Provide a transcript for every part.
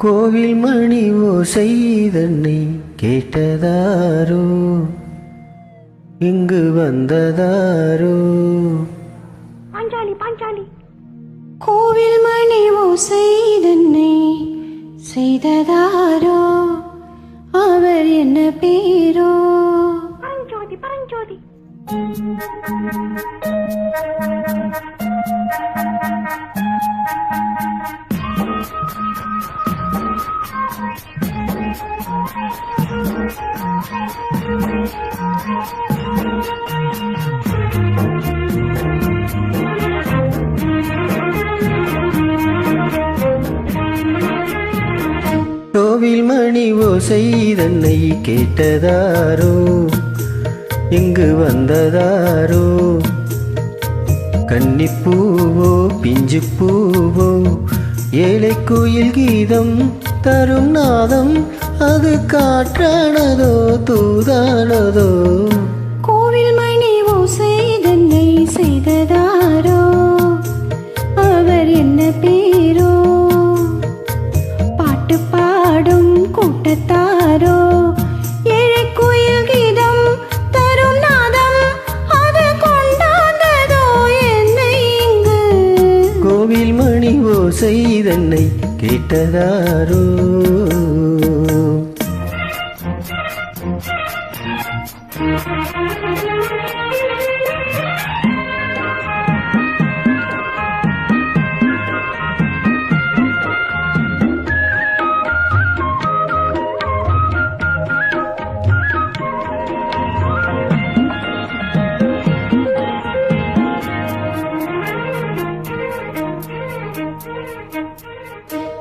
கோவில் மணி ஓசை தன்னை கேட்டதாரோ, இங்கு வந்ததாரோ. பாஞ்சாலி பாஞ்சாலி. கோவில் மணி ஓசை தன்னை செய்ததாரோ, அவர் என்ன பேரோ? பரஞ்சோதி பரஞ்சோதி. கோவில் மணி ஓசை தன்னை கேட்டதாரோ, இங்கு வந்ததாரோ. கன்னிப்பூவோ பிஞ்சு பூவோ, ஏழை கோயில் கீதம் தரும் நாதம், அது காற்றானதோ தூதானதோ. கோவில் மணி ஓசை தன்னை செய்ததாரோ, அவர் என்ன பேரோ? பாட்டு பாடும் கூட்டத்தாரோ, ஏழை கோயில் கீதம் தரும் நாதம், அது கொண்டாந்ததோ என்னை இங்கு. கோவில் மணி ஓசை தன்னை கேட்டதாரோ.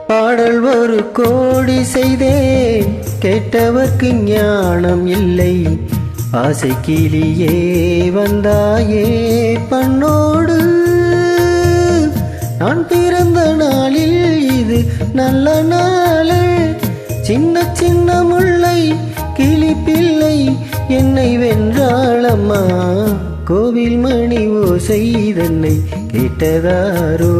பாடல் ஒரு கோடி செய்தேன், கேட்டவர்க்கு ஞானம் இல்லை. ஆசை கிளியே வந்தாயே பண்ணோடு, நான் பிறந்த நாளில் இது நல்ல நாள். சின்ன சின்ன முல்லை கிளி பிள்ளை என்னை வென்றாளம்மா, கோவில் மணி ஓசை தன்னை கேட்டதாரோ.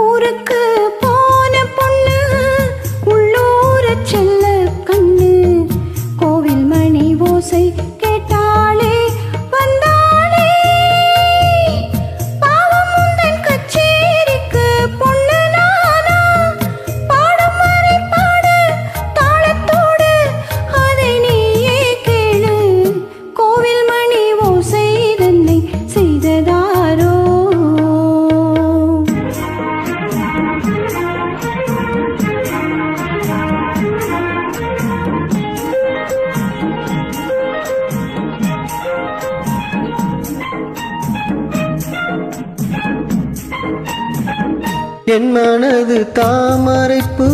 ஊருக்கு போன பொண்ணு உள்ளூர செல்ல கண்ணு, கோவில் மணி ஓசை கேட்டாளே வந்தாளே. பாவம் உந்தன் கச்சேரிக்கு பொண்ணு நானா, பாடும் வரை பாடு தாளத்தோடு, அதை நீயே கேளு. கோவில் மணி ஓசை தன்னை செய்ததாரோ. என் மனது தாமரைப்பூ,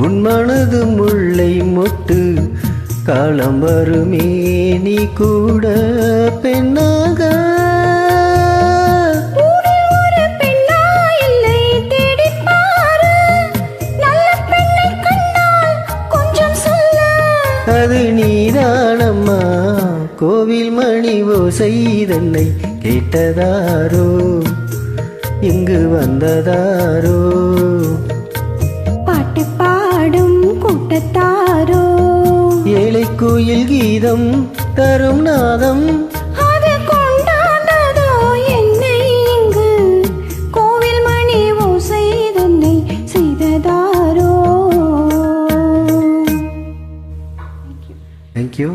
உன் மனது முல்லை மொட்டு. காலம் வருமே நீ கூட பெண்ணாக, ஒரு பெண்ணா இல்லை தேடிப் பாரு, நல்ல பெண்ணை கண்டால் கொஞ்சம் சொல்லு. அது நீதானம்மா, கோவில் மணி ஓசை தன்னை கேட்டதாரோ, இங்கு வந்ததாரோ. பாட்டு பாடும் கூட்டத்தாரோ, ஏழை கோயில் கீதம் தரும் நாதம், அது கொண்டாந்ததோ என்னை இங்கு. கோவில் மணி ஓசை தன்னை செய்ததாரோ. தேங்க்யூ.